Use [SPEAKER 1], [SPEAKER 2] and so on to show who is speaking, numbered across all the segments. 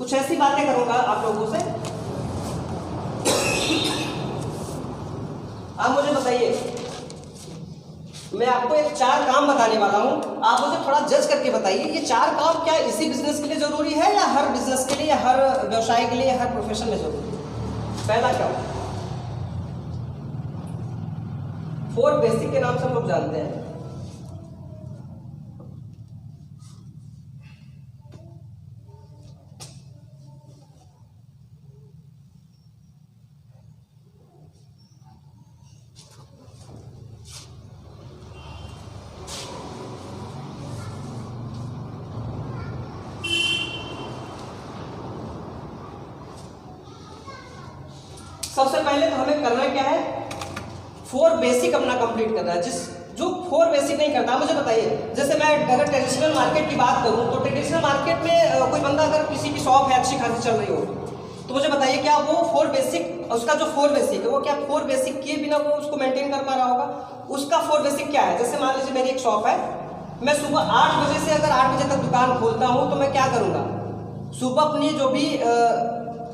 [SPEAKER 1] कुछ ऐसी बातें करूंगा आप लोगों से। आप मुझे बताइए, मैं आपको एक 4 काम बताने वाला हूं, आप मुझे थोड़ा जज करके बताइए ये 4 काम क्या इसी बिजनेस के लिए जरूरी है या हर बिजनेस के लिए या हर व्यवसाय के लिए या हर प्रोफेशन में जरूरी है। पहला क्या होगा, 4 बेसिक के नाम से हम लोग जानते हैं। सबसे पहले तो हमें करना क्या है, 4 बेसिक अपना कंप्लीट करना है। जो 4 बेसिक नहीं करता, मुझे बताइए, जैसे मैं अगर ट्रेडिशनल मार्केट की बात करूं तो ट्रेडिशनल मार्केट में कोई बंदा अगर किसी की शॉप है अच्छी खासी चल रही हो तो मुझे बताइए क्या वो 4 बेसिक, उसका जो 4 बेसिक है वो क्या 4 बेसिक किए बिना वो उसको मेंटेन कर पा रहा होगा। उसका 4 बेसिक क्या है, जैसे मान लीजिए मेरी एक शॉप है, मैं सुबह 8 बजे से अगर 8 बजे तक दुकान खोलता हूं तो मैं क्या करूंगा, सुबह अपनी जो भी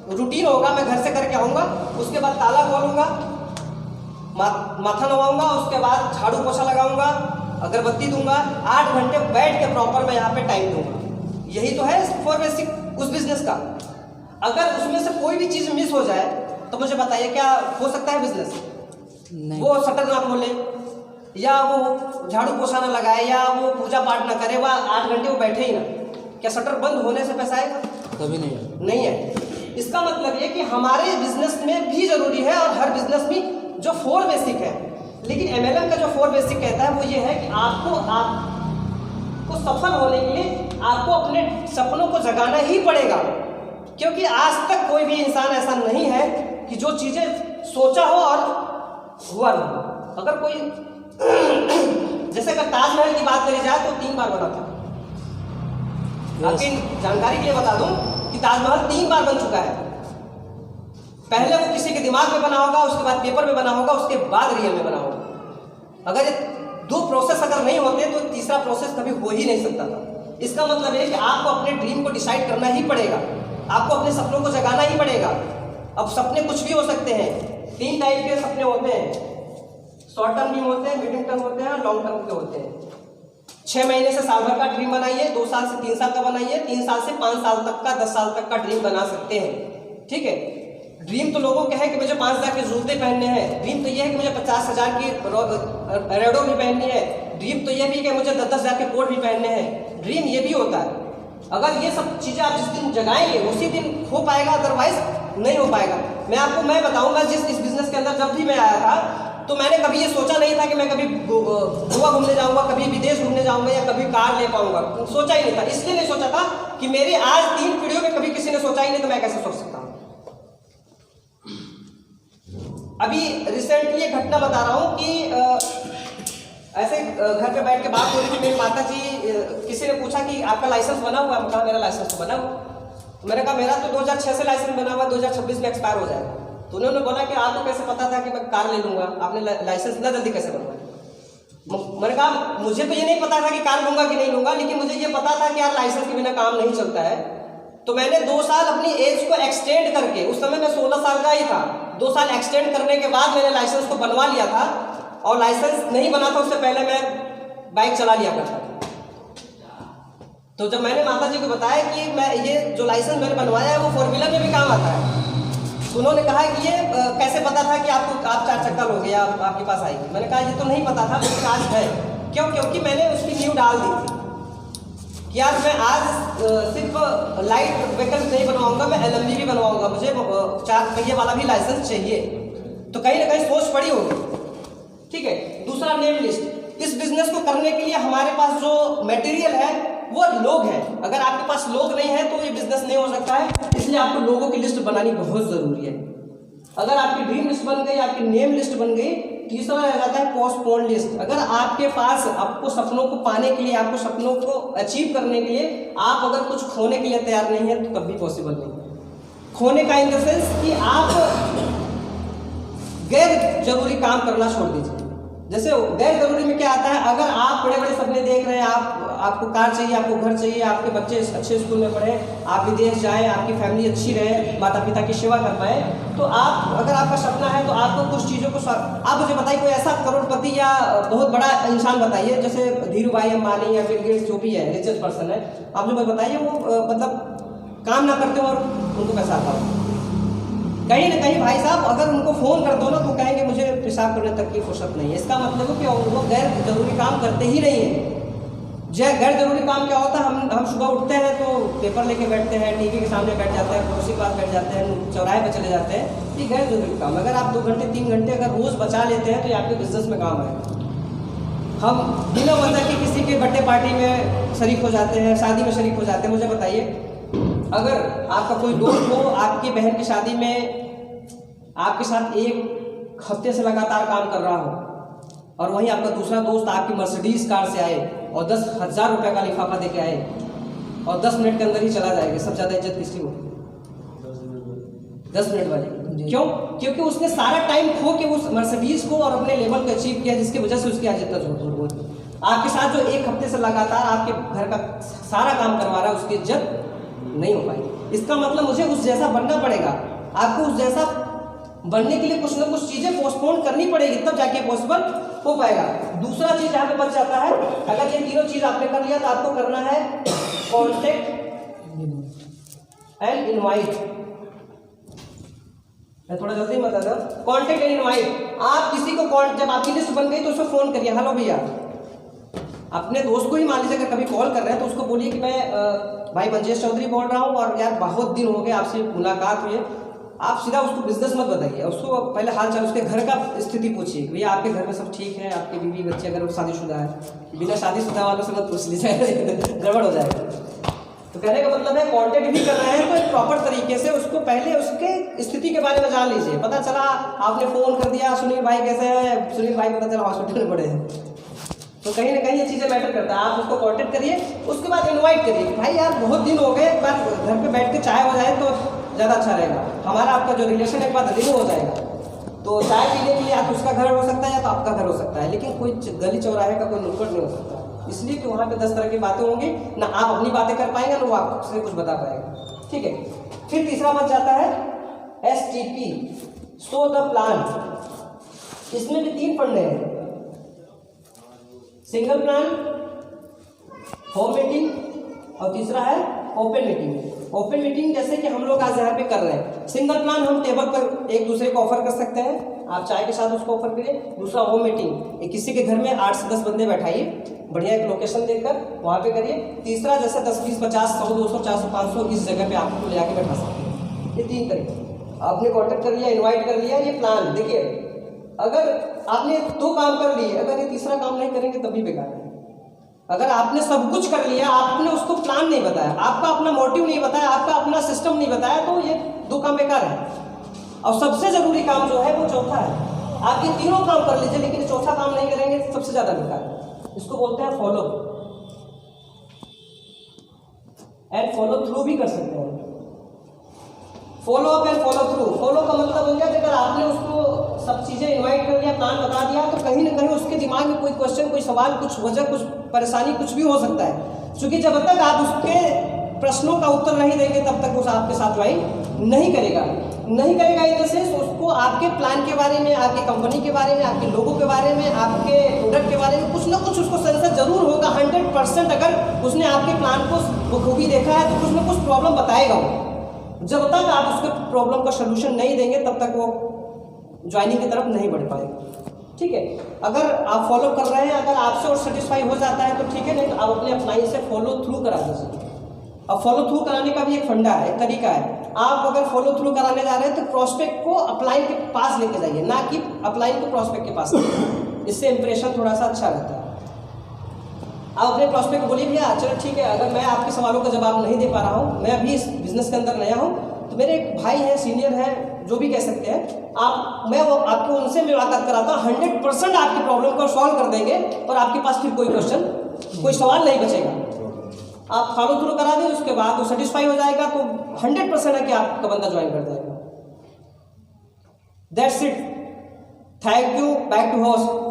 [SPEAKER 1] रूटीन होगा मैं घर से करके आऊंगा, उसके बाद ताला खोलूंगा, माथा नवाऊंगा, उसके बाद झाड़ू पोछा लगाऊंगा, अगरबत्ती दूंगा, 8 घंटे बैठ के प्रॉपर मैं यहाँ पे टाइम दूंगा। यही तो है 4 बेसिक उस बिजनेस का। अगर उसमें से कोई भी चीज मिस हो जाए तो मुझे बताइए क्या हो सकता है बिजनेस, वो शटर ना खोले या वो झाड़ू पोछा ना लगाए या वो पूजा पाठ ना करे, वह 8 घंटे वो बैठे ही ना, क्या शटर बंद होने से पैसा आएगा? कभी नहीं है। इसका मतलब ये कि हमारे बिजनेस में भी जरूरी है और हर बिजनेस में जो 4 बेसिक है, लेकिन MLM का जो 4 बेसिक कहता है वो ये है कि आपको सफल होने के लिए आपको अपने सपनों को जगाना ही पड़ेगा, क्योंकि आज तक कोई भी इंसान ऐसा नहीं है कि जो चीजें सोचा हो और हुआ नहीं। अगर कोई जैसे अगर ताजमहल की बात करी जाए तो 3 बार बना था। आपकी जानकारी के लिए बता दूं कि ताजमहल 3 बार बन चुका है। पहले वो किसी के दिमाग में बना होगा, उसके बाद पेपर में बना होगा, उसके बाद रियल में बना होगा। अगर ये 2 प्रोसेस अगर नहीं होते तो तीसरा प्रोसेस कभी हो ही नहीं सकता था। इसका मतलब है कि आपको अपने ड्रीम को डिसाइड करना ही पड़ेगा, आपको अपने सपनों को जगाना ही पड़ेगा। अब सपने कुछ भी हो सकते हैं, 3 टाइप के सपने होते हैं, शॉर्ट टर्म भी होते हैं, मीडियम टर्म होते हैं और लॉन्ग टर्म के होते हैं। 6 महीने से साल भर का ड्रीम बनाइए, 2 साल से 3 साल का बनाइए, 3 साल से 5 साल तक का, 10 साल तक का ड्रीम बना सकते हैं। ठीक है, ड्रीम तो लोगों के है कि मुझे 5,000 के जूते पहनने हैं, ड्रीम तो ये है कि मुझे 50,000 की रेडो भी पहननी है, ड्रीम तो ये भी कि मुझे 10,000 के कोट भी पहनने हैं। ड्रीम ये भी होता है। अगर ये सब चीजें आप जिस दिन जगाएंगे उसी दिन हो पाएगा, अदरवाइज नहीं हो पाएगा। मैं बताऊंगा, इस बिजनेस के अंदर जब भी मैं आया था तो मैंने कभी ये सोचा नहीं था कि मैं कभी गोवा घूमने जाऊंगा, कभी विदेश घूमने जाऊंगा या कभी कार ले पाऊंगा, सोचा ही नहीं था। इसलिए नहीं सोचा था कि मेरी आज 3 पीढ़ियों में कभी किसी ने सोचा ही नहीं, तो मैं कैसे सोच सकता हूं। अभी रिसेंटली एक घटना बता रहा हूं कि ऐसे घर पे बैठ के बात हो रही थी, मेरी माता जी, किसी ने पूछा कि आपका लाइसेंस बना हुआ है? मैं कहा मेरा लाइसेंस तो बना हुआ। तो मैंने कहा मेरा तो 2006 से लाइसेंस बना हुआ, 2026 में एक्सपायर हो जाएगा। तो उन्होंने बोला कि आपको कैसे पता था कि मैं कार ले लूंगा, आपने लाइसेंस इतना जल्दी कैसे बनवाया? मैंने कहा मुझे तो ये नहीं पता था कि कार लूंगा कि नहीं लूंगा, लेकिन मुझे ये पता था कि यार लाइसेंस के बिना काम नहीं चलता है। तो मैंने 2 साल अपनी एज को एक्सटेंड करके, उस समय मैं 16 साल का ही था, 2 साल एक्सटेंड करने के बाद मैंने लाइसेंस को बनवा लिया था। और लाइसेंस नहीं बना था उससे पहले मैं बाइक चला लिया करता था। तो जब मैंने माता जी को बताया कि मैं ये जो लाइसेंस मैंने बनवाया है वो 4 व्हीलर में भी काम आता है, तो उन्होंने कहा कि ये कैसे पता था कि आप 4 चक्का लोगे या आपके पास आएगी? मैंने कहा ये तो नहीं पता था, लेकिन आज है। क्यों? क्योंकि मैंने उसकी नींव डाल दी थी कि यार मैं आज सिर्फ लाइट व्हीकल नहीं बनवाऊंगा, मैं LMV भी बनवाऊंगा, मुझे 4 पहिए वाला भी लाइसेंस चाहिए। तो कहीं ना कहीं सोच पड़ी होगी। ठीक है, दूसरा नेम लिस्ट। इस बिजनेस को करने के लिए हमारे पास जो मटेरियल है वो लोग हैं। अगर आपके पास लोग नहीं है तो ये बिजनेस नहीं हो सकता है, इसलिए आपको लोगों की लिस्ट बनानी बहुत जरूरी है। अगर आपकी ड्रीम लिस्ट बन गई, आपकी नेम लिस्ट बन गई, तीसरा रह जाता है पोस्टपोन लिस्ट। अगर आपके पास आपको सपनों को पाने के लिए, आपको सपनों को अचीव करने के लिए आप अगर कुछ खोने के लिए तैयार नहीं है तो कभी पॉसिबल नहीं। खोने का इन द सेंस कि आप गैर जरूरी काम करना छोड़ दीजिए। जैसे गैर जरूरी में क्या आता है, अगर आप बड़े बड़े सपने देख रहे हैं, आपको कार चाहिए, आपको घर चाहिए, आपके बच्चे अच्छे स्कूल में पढ़े, आप विदेश जाएं, आपकी फैमिली अच्छी रहे, माता पिता की सेवा कर पाए, तो आप, अगर आपका सपना है तो आपको कुछ चीज़ों को, आप मुझे बताइए कोई ऐसा करोड़पति या बहुत बड़ा इंसान बताइए, जैसे धीरू भाई अंबानी या बिल गेट्स जो भी है रिचेस्ट पर्सन है, आप जो बताइए वो मतलब काम ना करते हो और उनको पैसा आता हो। कहीं ना कहीं भाई साहब अगर उनको फ़ोन कर दो ना तो कहेंगे मुझे पेशाब करने तक की फुर्सत नहीं है। इसका मतलब है कि वो गैर जरूरी काम करते ही नहीं है। गैर जरूरी काम क्या होता है, हम सुबह उठते हैं तो पेपर लेके बैठते हैं, टीवी के सामने बैठ जाते हैं, कुर्सी के पास बैठ जाते हैं, चौराहे पर चले जाते हैं, ये गैर जरूरी काम। अगर आप 2 घंटे 3 घंटे अगर रोज़ बचा लेते हैं तो ये आपके बिजनेस में काम आएगा। हम बिना वजह के किसी के बर्थडे पार्टी में शरीक हो जाते हैं, शादी में शरीक हो जाते हैं। मुझे बताइए, अगर आपका कोई दोस्त हो, आपकी बहन की शादी में आपके साथ 1 हफ्ते से लगातार काम कर रहा हो और वहीं आपका दूसरा दोस्त आपकी मर्सिडीज कार से आए और 10,000 रुपये का लिफाफा देके आए और 10 मिनट के अंदर ही चला जाएगा, सबसे ज़्यादा इज्जत किसकी हो? 10 मिनट वाली। क्यों? क्योंकि उसने सारा टाइम खो के उस मर्सिडीज को और अपने लेवल को अचीव किया, जिसकी वजह से उसकी आज इतना जरूरत होती। आपके साथ जो 1 हफ्ते से लगातार आपके घर का सारा काम करवा रहा है, उसकी इज्जत नहीं हो पाएगी। इसका मतलब मुझे उस जैसा बनना पड़ेगा। आपको उस जैसा बनने के लिए कुछ ना कुछ चीजें पोस्टपोन करनी पड़ेगी, तब जाके पॉसिबल हो पाएगा। दूसरा चीज यहाँ पे बच जाता है, अगर ये तीनों चीज आपने कर लिया तो आपको करना है कॉन्टेक्ट एंड इनवाइट। मैं थोड़ा जल्दी बता दूं, कॉन्टेक्ट एंड इनवाइट। आप किसी को जब आपकी लिस्ट बन गई तो उसको फोन करिए, हेलो भैया। अपने दोस्त को ही मान लीजिए अगर कभी कॉल कर रहे हैं तो उसको बोलिए कि मैं भाई मंजेश चौधरी बोल रहा हूँ और यार बहुत दिन हो गए आपसे मुलाकात हुई। आप सीधा उसको बिजनेस मत बताइए, उसको पहले हाल चाल, उसके घर का स्थिति पूछिए, भैया आपके घर में सब ठीक है, आपके बीवी बच्चे अगर वो शादीशुदा है, बिना शादीशुदा वालों से मत पूछ लीजिए गड़बड़ हो जाएगा। तो कहने का मतलब है कॉन्टेक्ट भी कर रहे हैं तो एक प्रॉपर तरीके से उसको पहले उसके स्थिति के बारे में जान लीजिए। पता चला आपने फोन कर दिया, सुनील भाई कैसे हैं, सुनील भाई पता चला हॉस्पिटल में पड़े हैं, तो कहीं ना कहीं ये चीज़ें मैटर करता है। आप उसको कॉन्टेक्ट करिए, उसके बाद इनवाइट करिए, भाई यार बहुत दिन हो गए, एक बार घर पे बैठ के चाय हो जाए तो ज़्यादा अच्छा रहेगा, हमारा आपका जो रिलेशन है एक बार रिन्यू हो जाएगा। तो चाय पीने के लिए आप उसका घर हो सकता है या तो आपका घर हो सकता है, लेकिन कोई गली चौराहे का कोई नुक्कड़ नहीं हो सकता, इसलिए कि वहाँ पे 10 तरह की बातें होंगी, ना आप अपनी बातें कर पाएंगे ना वो आपसे कुछ बता पाएगा। ठीक है, फिर तीसरा बच जाता है STP, शो द प्लान। इसमें भी 3 फंडे हैं, सिंगल प्लान, होम मीटिंग और तीसरा है ओपन मीटिंग। ओपन मीटिंग जैसे कि हम लोग आज यहाँ पे कर रहे हैं। सिंगल प्लान हम टेबल पर एक दूसरे को ऑफर कर सकते हैं, आप चाय के साथ उसको ऑफर करिए। दूसरा होम मीटिंग, किसी के घर में 8 से 10 बंदे बैठाइए, बढ़िया एक लोकेशन देखकर वहाँ पे करिए। तीसरा जैसे 10, 20, 50, 100, 200, 400, 500 इस जगह पे आपको ले जाके बैठा सकते हैं। ये 3 तरीके, आपने कॉन्टेक्ट कर लिया, इन्वाइट कर लिया, ये प्लान। देखिए अगर आपने 2 काम कर लिए, अगर ये तीसरा काम नहीं करेंगे तब भी बेकार है। अगर आपने सब कुछ कर लिया, आपने उसको प्लान नहीं बताया, आपका अपना मोटिव नहीं बताया, आपका अपना सिस्टम नहीं बताया, तो ये 2 काम बेकार है। और सबसे जरूरी काम जो है वो चौथा है। आप ये तीनों काम कर लीजिए लेकिन चौथा काम नहीं करेंगे, सबसे ज्यादा बेकार है। इसको बोलते हैं फॉलो एंड फॉलो थ्रू भी कर सकते हैं। Follow up and follow through. Follow का मतलब हो गया कि अगर आपने उसको सब चीज़ें इन्वाइट कर लिया, प्लान बता दिया, तो कहीं ना कहीं उसके दिमाग में कोई क्वेश्चन, कोई सवाल, कुछ वजह, कुछ परेशानी, कुछ भी हो सकता है। क्योंकि जब तक आप उसके प्रश्नों का उत्तर नहीं देंगे तब तक वो आपके साथ ज्वाइन नहीं करेगा। इन द सेंस उसको आपके प्लान के बारे में, आपकी कंपनी के बारे में, आपके लोगों के बारे में, आपके प्रोडक्ट के बारे में कुछ ना कुछ उसको सेंसर जरूर होगा। 100% अगर उसने आपके प्लान को बखूबी देखा है तो कुछ ना कुछ प्रॉब्लम बताएगा वो। जब तक आप उसके प्रॉब्लम का सोल्यूशन नहीं देंगे तब तक वो ज्वाइनिंग की तरफ नहीं बढ़ पाएगा। ठीक है, अगर आप फॉलो कर रहे हैं, अगर आपसे और सेटिस्फाई हो जाता है तो ठीक है, नहीं तो आप अपने अपलाइन से फॉलो थ्रू करा दीजिए। अब फॉलो थ्रू कराने का भी एक फंडा है, एक तरीका है। आप अगर फॉलो थ्रू कराने जा रहे हैं तो प्रोस्पेक्ट को अपलाइन के पास लेके जाइए, ना कि अपलाइन को प्रोस्पेक्ट के पास। इससे इंप्रेशन थोड़ा सा अच्छा रहता है। आप अपने प्रोस्पेक्ट को बोलिए भैया चलो ठीक है, अगर मैं आपके सवालों का जवाब नहीं दे पा रहा हूँ, मैं अभी इस बिजनेस के अंदर नया हूँ, तो मेरे एक भाई हैं, सीनियर हैं, जो भी कह सकते हैं मैं वो आपको उनसे मुलाकात कराता हूँ। 100% आपकी प्रॉब्लम को सॉल्व कर देंगे और आपके पास फिर कोई क्वेश्चन, कोई सवाल नहीं बचेगा। आप फॉलो थ्रू करा दें, उसके बाद वो सेटिस्फाई हो जाएगा तो 100% है कि आपका बंदा ज्वाइन कर जाएगा। That's it, thank you, back to host.